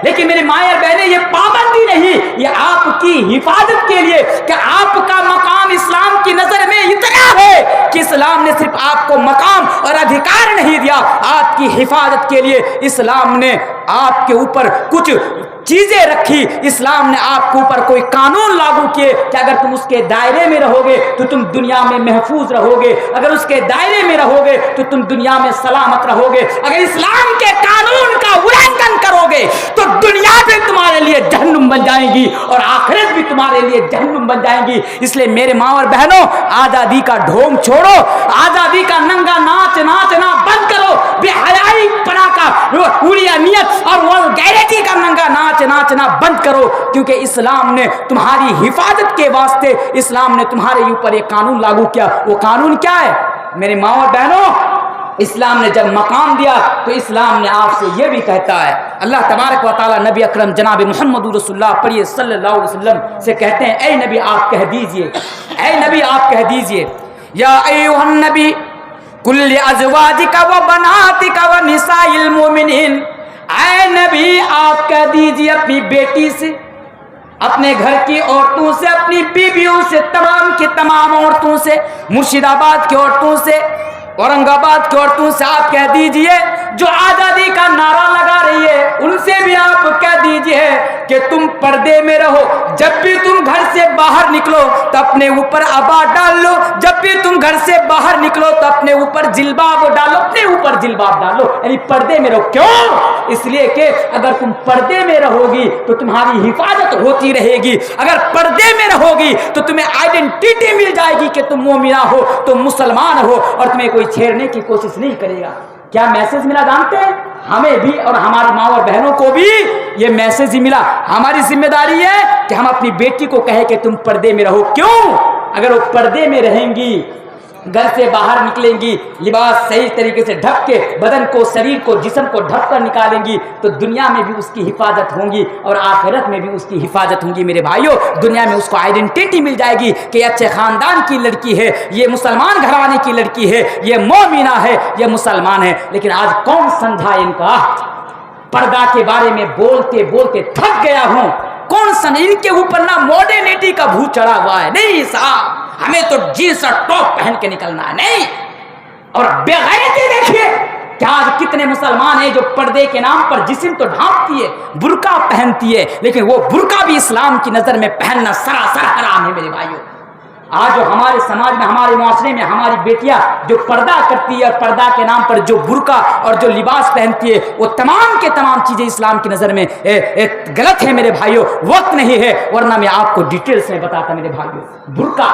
لیکن میری مائیں اور بہنیں یہ پابندی نہیں, یہ آپ کی حفاظت کے لیے کہ آپ کا مقام اسلام کی نظر میں اتنا ہے کہ اسلام نے صرف آپ کو مقام اور ادھیکار نہیں دیا, آپ کی حفاظت کے لیے اسلام نے آپ کے اوپر کچھ چیزیں رکھی. اسلام نے آپ کے اوپر کوئی قانون لاگو کیے کہ اگر تم اس کے دائرے میں رہو گے تو تم دنیا میں محفوظ رہو گے, اگر اس کے دائرے میں رہو گے تو تم دنیا میں سلامت رہو گے. اگر اسلام کے قانون کا النگھن کرو گے تو دنیا بھی تمہارے لیے جہنم بن جائے گی اور آخرت بھی تمہارے لیے جہنم بن جائے گی. اس لیے میرے ماں اور بہنوں, آزادی کا ڈھونگ چھوڑو, آزادی کا ننگا ناچنا بند کرو, بے حیائی پنا کا, اوریانیت اور غیرتی کا ننگا ناچنا بند کرو, کیونکہ اسلام نے تمہاری حفاظت کے واسطے اسلام نے تمہارے اوپر ایک قانون لاگو کیا. وہ قانون کیا ہے میرے ماں اور بہنوں؟ اسلام نے جب مقام دیا تو اسلام نے آپ سے یہ بھی کہتا ہے, اللہ تبارک و تعالی نبی اکرم جناب محمد رسول اللہ پڑھیے صلی اللہ علیہ وسلم سے کہتے ہیں, اے نبی آپ کہہ دیجئے, اے نبی آپ کہہ دیجئے, یا ایھا النبی کل ازواجک و بناتک و نساء المؤمنین, اے نبی آپ کہہ دیجئے اپنی بیٹی سے, اپنے گھر کی عورتوں سے, اپنی بیویوں سے, تمام کی تمام عورتوں سے, مرشد آباد کی عورتوں سے, اورنگ آباد کی عورتوں سے آپ کہہ دیجئے جو آزادی کا نعرہ لگا رہی ہے, ان سے بھی آپ کہہ دیجئے کہ تم پردے میں رہو. جب بھی تم گھر سے باہر نکلو تو اپنے اوپر عبا ڈال لو, جب بھی تم گھر سے باہر نکلو تو اپنے اوپر جلباب ڈالو, اپنے اوپر جلباب ڈالو, یعنی پردے میں رہو. کیوں؟ اس لیے کہ اگر تم پردے میں رہو گی تو تمہاری حفاظت ہوتی رہے گی, اگر پردے میں رہو گی تو تمہیں آئیڈینٹی مل جائے گی کہ تم مومنہ ہو, تم مسلمان ہو, اور تمہیں کوئی چھیڑنے کی کوشش نہیں کرے گا. کیا میسج ملا جانتے ہیں؟ ہمیں بھی اور ہماری ماں اور بہنوں کو بھی یہ میسج ہی ملا. ہماری ذمہ داری ہے کہ ہم اپنی بیٹی کو کہیں کہ تم پردے میں رہو. کیوں؟ اگر وہ پردے میں رہیں گی, گھر سے باہر نکلیں گی, لباس صحیح طریقے سے ڈھک کے بدن کو, شریر کو, جسم کو ڈھک کر نکالیں گی تو دنیا میں بھی اس کی حفاظت ہوں گی اور آخرت میں بھی اس کی حفاظت ہوں گی. میرے بھائیوں, دنیا میں اس کو آئیڈینٹی مل جائے گی کہ یہ اچھے خاندان کی لڑکی ہے, یہ مسلمان گھرانے کی لڑکی ہے, یہ مومنہ ہے, یہ مسلمان ہے. لیکن آج کون سمجھا ان کا؟ پردہ کے بارے میں بولتے بولتے تھک گیا ہوں. کون سن ان کے اوپر نہ ماڈرنٹی کا بھوت چڑھا ہوا ہے. نہیں صاحب, ہمیں تو جینس اور ٹاپ پہن کے نکلنا ہے. نہیں, اور بے غیرتی دیکھیے کہ آج کتنے مسلمان ہیں جو پردے کے نام پر جسم تو ڈھانپتی ہے, برقع پہنتی ہے, لیکن وہ برقع بھی اسلام کی نظر میں پہننا سراسر حرام ہے. میرے بھائیوں, آج جو ہمارے سماج میں, ہمارے معاشرے میں ہماری بیٹیاں جو پردہ کرتی ہے اور پردہ کے نام پر جو برقع اور جو لباس پہنتی ہے, وہ تمام کے تمام چیزیں اسلام کی نظر میں غلط ہے. میرے بھائیوں, وقت نہیں ہے ورنہ میں آپ کو ڈیٹیل سے بتاتا. میرے بھائیوں, برقع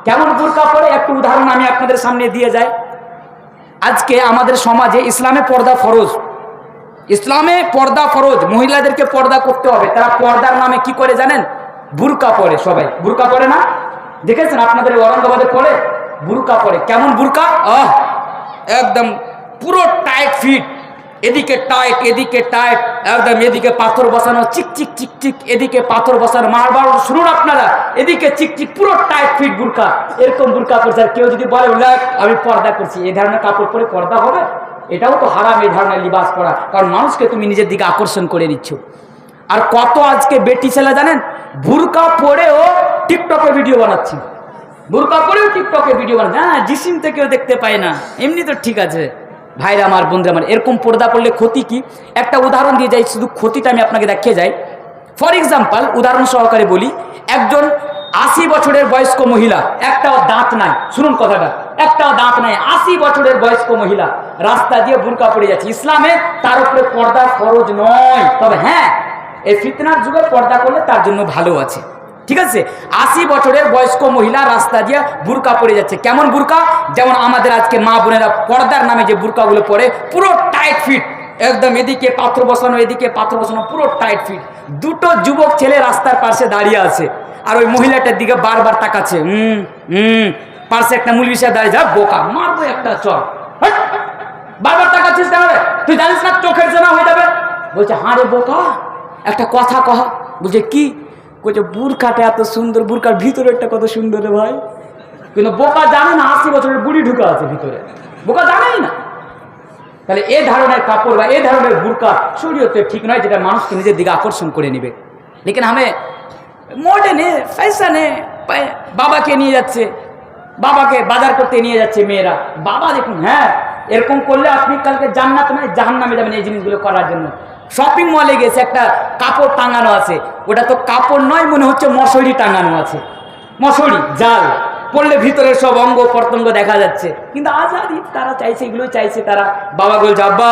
کیا, وہ برقع پڑے, ایک تو ادھارن ہمیں آپ کے سامنے دیا جائے. আজকে আমাদের সমাজে ইসলামে পর্দা ফরজ, ইসলামে পর্দা ফরজ, মহিলাদেরকে পর্দা করতে হবে। তারা পর্দার নামে কি করে জানেন? বুরকা পরে, সবাই বুরকা পরে না? দেখেছেন আপনাদের ঔরঙ্গাবাদে পরে বুরকা পরে। কেমন বুরকা? একদম পুরো টাইট ফিট, এদিকে টাইট এদিকে টাইট, একদম এদিকে পাথর বসানো চিক চিক চিক চিক, এদিকে পাথর বসানো, মারবার শুনুন আপনারা, এদিকে চিক চিক, পুরো টাইট ফিট বুরকা। এরকম বুরকা পরছে। আর কেউ যদি বলে আমি পর্দা করছি, এই ধরনের কাপড় পরে পর্দা হবে? এটাও তো হারাম এই ধরনের লিবাস পরা, কারণ মানুষকে তুমি নিজের দিকে আকর্ষণ করে নিচ্ছ। আর কত আজকে বেটি ছেলে জানেন বুরকা পরেও টিকটকে ভিডিও বানাচ্ছে, বুরকা পরেও টিকটকে ভিডিও বানাচ্ছে। হ্যাঁ, জিসিম থেকেও দেখতে পায় না, এমনি তো ঠিক আছে। ভাইরা আমার, বন্ধুরা আমার, এরকম পর্দা করলে ক্ষতি কি? একটা উদাহরণ দিয়ে যাই, শুধু ক্ষতিটা আমি আপনাকে দেখিয়ে যাই। ফর এক্সাম্পল, উদাহরণ সহকারে বলি, একজন 80 বছরের বয়স্ক মহিলা, একটাও দাঁত নাই, শুনুন কথাটা, একটাও দাঁত নাই, 80 বছরের বয়স্ক মহিলা রাস্তা দিয়ে বুরকা পড়ে যাচ্ছে। ইসলামে তার উপরে পর্দা ফরজ নয়, তবে হ্যাঁ এই ফিতনার যুগে পর্দা করলে তার জন্য ভালো আছে, ঠিক আছে। 80 বছরের বয়স্ক মহিলা রাস্তা দিয়ে বুরকা পরে যাচ্ছে। কেমন বুরকা? যেমন আমাদের আজকে মা বোনেরা পর্দার নামে যে বুরকাগুলো পরে, পুরো টাইট ফিট, একদম এদিকে পাথর বসানো এদিকে পাথর বসানো, পুরো টাইট ফিট। দুটো যুবক ছেলে রাস্তার পাশে দাঁড়িয়ে আছে, আর ওই মহিলাটার দিকে বারবার তাকাচ্ছে। পাশে একটা মুলবি সাহেব দাঁড়িয়ে, যা বোকা, মারবো একটা চর, বারবার তাকাচ্ছিস কেন রে? তুই জানিস না চোখের জেনা হয়ে যাবে? বলছে হ্যাঁ রে বোকা, একটা কথা কহ। বলছে কি? বলছে বুরকাটা এত সুন্দর, বুরকার ভিতরেরটা কত সুন্দর রে ভাই। কিন্তু বোকা জানে না 80 বছরের বুড়ি ঢুকা আছে ভিতরে, বোকা জানেই না। তাহলে এ ধরনের কাপড় বা এ ধরনের বুরকা শরীয়তে ঠিক নয়, যেটা মানুষকে নিজের দিকে আকর্ষণ করে নেবে। লেকিন আমি মডার্নে ফ্যাশনে বাবাকে নিয়ে যাচ্ছে, বাবাকে বাজার করতে নিয়ে যাচ্ছে মেয়েরা, বাবা দেখুন, হ্যাঁ এরকম করলে আপনি কালকে জান্নাত নয় জাহান্নামে যাবেন এই জিনিসগুলো করার জন্য। শপিং মলে গেছে, একটা কাপড় টাঙানো আছে, ওটা তো কাপড় নয়, মনে হচ্ছে মশারি টাঙানো আছে, মশারি জাল পড়লে ভিতরে সব অঙ্গ প্রত্যঙ্গ দেখা যাচ্ছে। কিন্তু আজাদি তারা চাইছে, এগুলো চাইছে তারা। বাবা বলছে আব্বা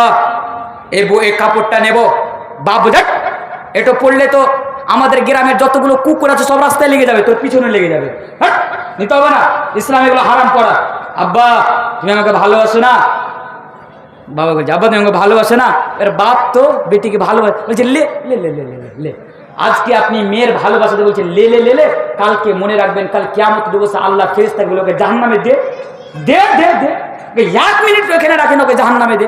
এই কাপড়টা নেব। বাবু দেখ, এটা পড়লে তো আমাদের গ্রামের যতগুলো কুকুর আছে সব রাস্তায় লেগে যাবে, তোর পিছনে লেগে যাবে, হ্যাঁ নিতে হবে না, ইসলাম এগুলো হারাম করা। আব্বা তুমি আমাকে ভালোবাসো না? বাবা বলছে আব্বা তুমি আমাকে ভালোবাসে না? এর বাপ তো বেটিকে ভালোবাসে, বলছে লে লে লে লে লে লে। আজকে আপনি মেয়ের ভালোবাসাতে বলছেন লে লে লে লে, কালকে মনে রাখবেন কাল কিয়ামত দিবসে আল্লাহ ফেরেশতাগুলোকে জাহান্নামে দে দে দে দে, 1 মিনিট এখানে রাখেন, ওকে জাহান্নামে দে।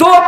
2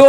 2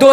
2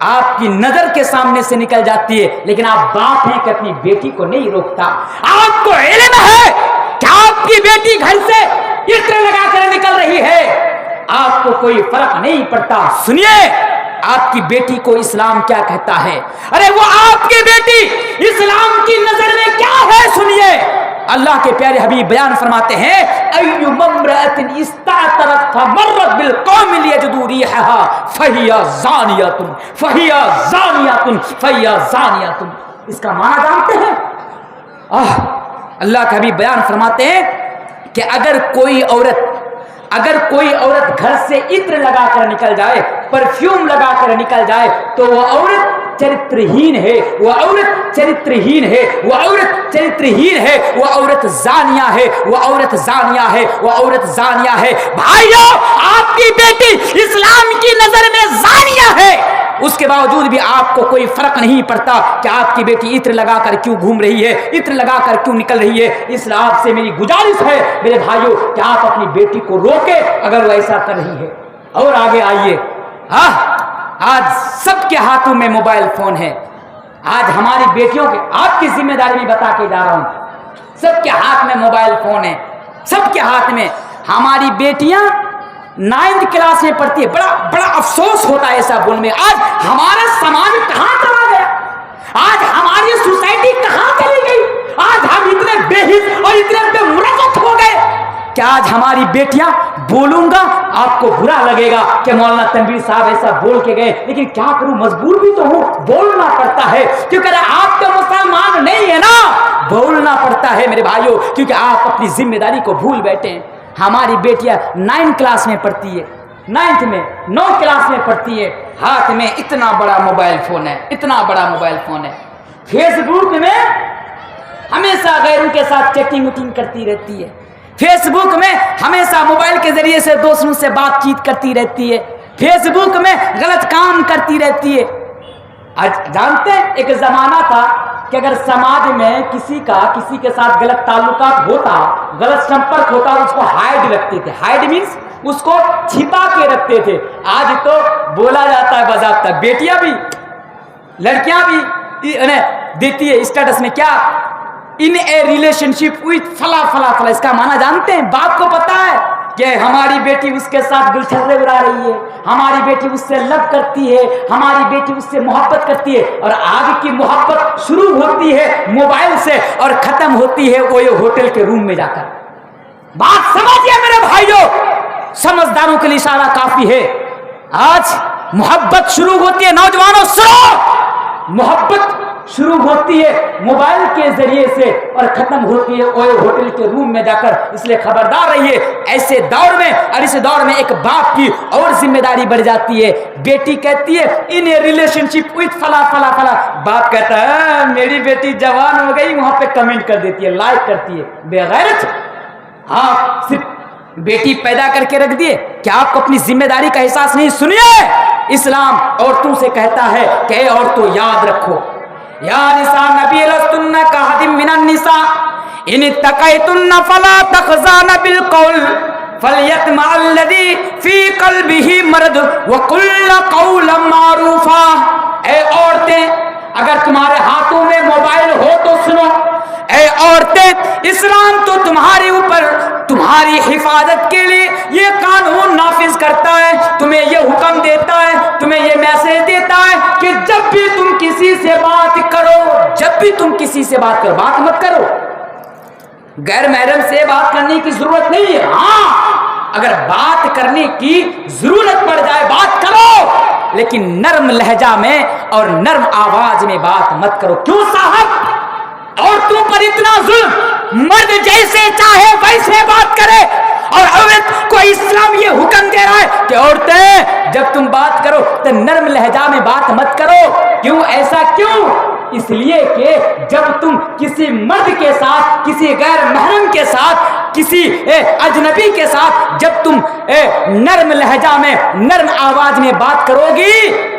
آپ کی نظر کے سامنے سے نکل جاتی ہے، لیکن آپ باپ ہیں کہ اپنی بیٹی کو نہیں روکتا۔ آپ کو علم ہے کہ آپ کی بیٹی گھر سے عطر لگا کر نکل رہی ہے، آپ کو کوئی فرق نہیں پڑتا۔ سنیے آپ کی بیٹی کو اسلام کیا کہتا ہے، ارے وہ آپ کی بیٹی اسلام کی نظر میں کیا ہے، سنیے اللہ کے پیارے حبیب بیان فرماتے ہیں ایما امرأۃ استعطرت فمرت بالقوم لیجدوا ریحها فہی زانیۃ فہی زانیۃ فہی زانیۃ۔ اس کا معنی جانتے ہیں؟ اللہ کے حبیب بیان فرماتے ہیں کہ اگر کوئی عورت گھر سے عطر لگا کر نکل جائے، پرفیوم لگا کر نکل جائے، تو وہ عورت چرترہین ہے، وہ عورت چرترہین ہے، وہ عورت چرترہین ہے، وہ عورت زانیہ ہے، وہ عورت زانیہ ہے، وہ عورت زانیہ ہے۔ بھائیو آپ کی بیٹی اسلام کی نظر میں زانیہ ہے، اس کے باوجود بھی آپ کو کوئی فرق نہیں پڑتا کہ آپ کی بیٹی عطر لگا کر کیوں گھوم رہی ہے، عطر لگا کر کیوں نکل رہی ہے۔ اس لیے آپ سے میری گزارش ہے میرے بھائیو کہ آپ اپنی بیٹی کو روکے اگر وہ ایسا کر رہی ہے۔ اور آگے آئیے، آج سب کے ہاتھوں میں موبائل فون ہے۔ آج ہماری بیٹیوں کے، آپ کی ذمہ داری بھی بتا کے جا رہا ہوں، سب کے ہاتھ میں موبائل فون ہے، سب کے ہاتھ میں۔ ہماری بیٹیاں 9th کلاس میں پڑھتی ہے، بڑا افسوس ہوتا ہے ایسا بولنے میں۔ آج ہمارا سماج کہاں چلا گیا، آج ہماری سوسائٹی کہاں چلی گئی، آج ہم اتنے بے حس اور اتنے بے مرغت ہو گئے کہ آج ہماری بیٹیاں، بولوں گا آپ کو برا لگے گا کہ مولانا تنویر صاحب ایسا بول کے گئے، لیکن کیا کروں، مجبور بھی تو ہوں، بولنا پڑتا ہے، کیونکہ آپ تو مسلمان نہیں ہے نا، بولنا پڑتا ہے میرے بھائیوں، کیونکہ آپ اپنی ذمہ داری کو بھول بیٹھے ہیں۔ ہماری بیٹیاں 9 کلاس میں پڑھتی ہے، 9 کلاس میں پڑھتی ہے، ہاتھ میں اتنا بڑا موبائل فون ہے، اتنا بڑا موبائل فون ہے، فیس بک میں ہمیشہ غیروں کے ساتھ چیٹنگ ویٹنگ کرتی رہتی ہے، فیس بک میں ہمیشہ موبائل کے ذریعے سے دوستوں سے بات چیت کرتی رہتی ہے، فیس بک میں غلط کام کرتی رہتی ہے۔ آج جانتے ہیں ایک زمانہ تھا کہ اگر سماج میں کسی کے ساتھ غلط تعلقات ہوتا، غلط سمپرک ہوتا، اس کو ہائیڈ رکھتے تھے، ہائیڈ مینس اس کو چھپا کے رکھتے تھے۔ آج تو بولا جاتا ہے باضابطہ، بیٹیاں بھی لڑکیاں بھی دیتی ہے اسٹیٹس میں، کیا ان اے ریلیشن شپ وتھ فلا فلا فلا۔ اس کا معنی جانتے ہیں؟ باپ کو پتا ہے کہ ہماری بیٹی اس کے ساتھ گلچھرے اڑا رہی ہے، ہماری بیٹی اس سے لو کرتی ہے، ہماری بیٹی اس سے محبت کرتی ہے، اور آگ کی محبت شروع ہوتی ہے موبائل سے اور ختم ہوتی ہے وہ ہوٹل کے روم میں جا کر۔ بات سمجھیے میرے بھائیوں، سمجھداروں کے لیے اشارہ کافی ہے۔ آج محبت شروع ہوتی ہے، نوجوانوں سنو، محبت شروع ہوتی ہے موبائل کے ذریعے سے اور ختم ہوتی ہے وہ ہوٹل کے روم میں جا کر۔ اس لیے خبردار رہیے ایسے دور میں، اور اس دور میں ایک باپ کی اور ذمہ داری بڑھ جاتی ہے۔ بیٹی کہتی ہے ان اے ریلیشن شپ وتھ فلا فلا فلا، باپ کہتا ہے میری بیٹی جوان ہو گئی، وہاں پہ کمنٹ کر دیتی ہے، لائک کرتی ہے، بے غیرت۔ ہاں صرف بیٹی پیدا کر کے رکھ دیے، کیا آپ کو اپنی ذمہ داری کا احساس نہیں؟ سنیے اسلام عورتوں سے کہتا ہے کہ اے عورتوں یاد رکھو، یا نساء نبی لستن کاحد من النساء ان اتقیتن فلا تخضعن بالقول فلیطمع الذی فی قلبہ مرض وقلن قولا معروفا۔ اے عورتیں اگر تمہارے ہاتھوں میں موبائل ہو تو سنو، اے عورتیں اسلام تو تمہارے اوپر تمہاری حفاظت کے لیے یہ قانون نافذ کرتا ہے، تمہیں یہ حکم دیتا ہے، تمہیں یہ میسج دیتا ہے کہ جب بھی تم کسی سے بات کرو، جب بھی تم کسی سے بات کرو، بات مت کرو، غیر محرم سے بات کرنے کی ضرورت نہیں ہے، ہاں اگر بات کرنے کی ضرورت پڑ جائے بات کرو، لیکن نرم لہجہ میں اور نرم آواز میں بات مت کرو۔ کیوں صاحب عورتوں پر اتنا ظلم؟ مرد جیسے چاہے ویسے بات کرے، اور عورت کو اسلام یہ حکم دے رہا ہے کہ عورتیں جب تم بات کرو تو نرم لہجہ میں بات مت کرو۔ کیوں ایسا کیوں؟ اس لیے کہ جب تم کسی مرد کے ساتھ، کسی غیر محرم کے ساتھ، کسی اجنبی کے ساتھ جب تم نرم لہجہ میں، نرم آواز میں بات کرو گی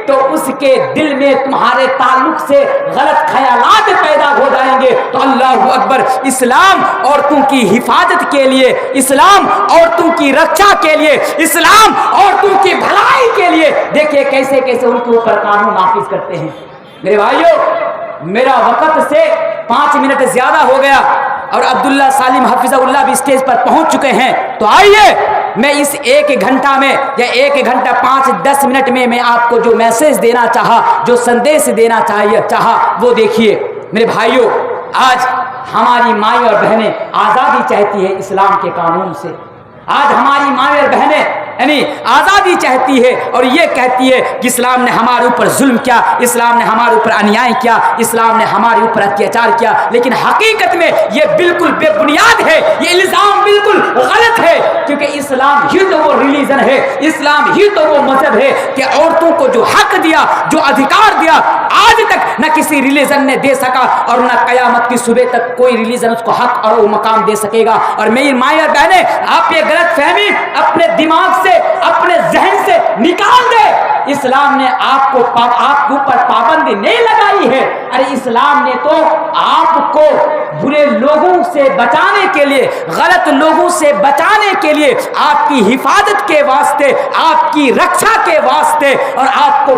تو اس کے دل میں تمہارے تعلق سے غلط خیالات پیدا ہو جائیں گے. تو اللہ اکبر. اسلام عورتوں کی حفاظت کے لیے، اسلام عورتوں کی رکشا کے لیے، اسلام عورتوں کی بھلائی کے لیے دیکھیے کیسے کیسے ان کے اوپر قانون نافذ کرتے ہیں. میرے بھائیوں، میرا وقت سے 5 منٹ زیادہ ہو گیا اور عبداللہ سالم حفظہ اللہ بھی اسٹیج پر پہنچ چکے ہیں. تو آئیے میں اس 1 گھنٹہ میں یا 1 گھنٹہ 5-10 منٹ میں آپ کو جو میسج دینا چاہا، جو سندیش دینا چاہا وہ دیکھیے. میرے بھائیوں، آج ہماری مائیں اور بہنیں آزادی چاہتی ہے اسلام کے قانون سے. آج ہماری مائیں اور بہنیں یعنی آزادی چاہتی ہے اور یہ کہتی ہے کہ اسلام نے ہمارے اوپر ظلم کیا، اسلام نے ہمارے اوپر انیائے کیا، اسلام نے ہمارے اوپر اتیاچار کیا. لیکن حقیقت میں یہ بالکل بے بنیاد ہے، یہ الزام بالکل غلط ہے. کیونکہ اسلام ہی تو وہ ریلیجن ہے، اسلام ہی تو وہ مذہب ہے کہ عورتوں کو جو حق دیا، جو ادھیکار دیا، آج تک نہ کسی ریلیجن نے دے سکا اور نہ قیامت کی صبح تک کوئی ریلیجن اس کو حق اور وہ مقام دے سکے گا. اور میری مائیں اور بہنیں، آپ یہ غلط فہمی اپنے دماغ سے، اپنے ذہن سے نکال دے. اسلام نے آپ کے اوپر پابندی نہیں لگائی ہے. ارے اسلام نے تو آپ کو برے لوگوں سے بچانے کے لیے، غلط لوگوں سے بچانے کے لیے، آپ کی حفاظت کے واسطے، آپ کی رکشا کے واسطے اور آپ کو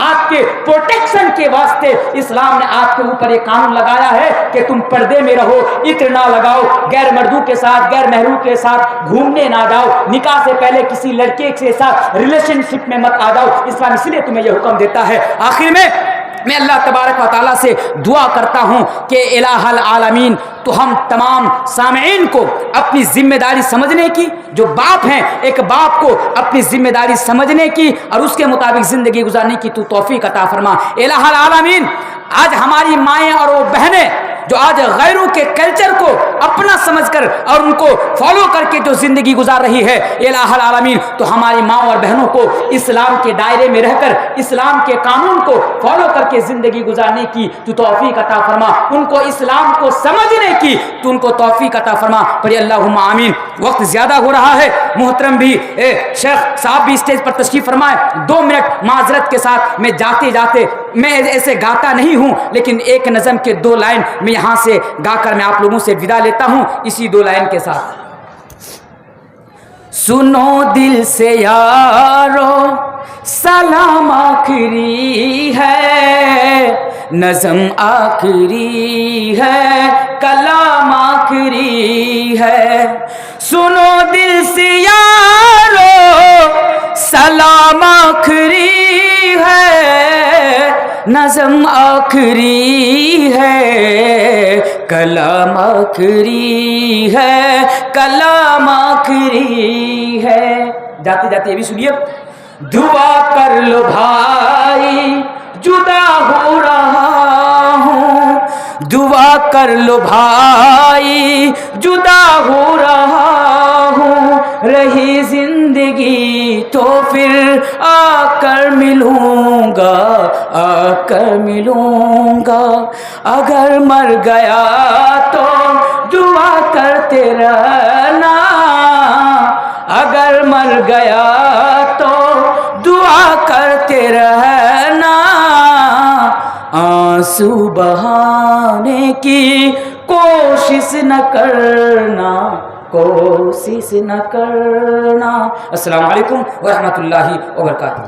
آپ کے پروٹیکشن کے واسطے اسلام نے آپ کے اوپر ایک قانون لگایا ہے کہ تم پردے میں رہو، عطر نہ لگاؤ، غیر مردوں کے ساتھ، غیر محرم کے ساتھ گھومنے نہ جاؤ، نکاح سے پہلے کسی لڑکے کے ساتھ ریلیشن شپ میں مت آ جاؤ. اسلام اس لیے تمہیں یہ حکم دیتا ہے. آخر میں اللہ تبارک و تعالیٰ سے دعا کرتا ہوں کہ الہ العالمین تو ہم تمام سامعین کو اپنی ذمہ داری سمجھنے کی، جو باپ ہیں ایک باپ کو اپنی ذمہ داری سمجھنے کی اور اس کے مطابق زندگی گزارنے کی تو توفیق عطا فرما. الہ العالمین آج ہماری مائیں اور وہ بہنیں جو آج غیروں کے کلچر کو اپنا سمجھ کر اور ان کو فالو کر کے جو زندگی گزار رہی ہے، الہ العالمین تو ہماری ماں اور بہنوں کو اسلام کے دائرے میں رہ کر اسلام کے قانون کو فالو کر کے زندگی گزارنے کی تو توفیق عطا فرما. ان کو اسلام کو سمجھنے کی تو ان کو توفیق عطا فرما. پڑھیے اللہم آمین. وقت زیادہ ہو رہا ہے. محترم بھی شیخ صاحب بھی اسٹیج پر تشریف فرمائے. 2 منٹ معذرت کے ساتھ میں جاتے جاتے، میں ایسے گاتا نہیں ہوں لیکن ایک نظم کے 2 لائن میں یہاں سے گا کر میں آپ لوگوں سے ودا لیتا ہوں اسی 2 لائن کے ساتھ. سنو دل سے یارو سلام آخری ہے، نظم آخری ہے، کلام آخری ہے. سنو دل سے یارو سلام آخری ہے، نظم آخری ہے، کلام آخری ہے، کلام آخری ہے. جاتے جاتے یہ بھی سنیے. دعا کر لو بھائی جدا ہو رہا ہوں، دعا کر لو بھائی جدا ہو رہا ہوں، رہی زندگی تو پھر آ کر ملوں گا، آ کر ملوں گا. اگر مر گیا تو دعا کرتے رہنا، اگر مر گیا تو دعا کرتے رہنا. آنسو بہانے کی کوشش نہ کرنا، کوشش نہ کرنا. السلام علیکم ورحمۃ اللہ وبرکاتہ.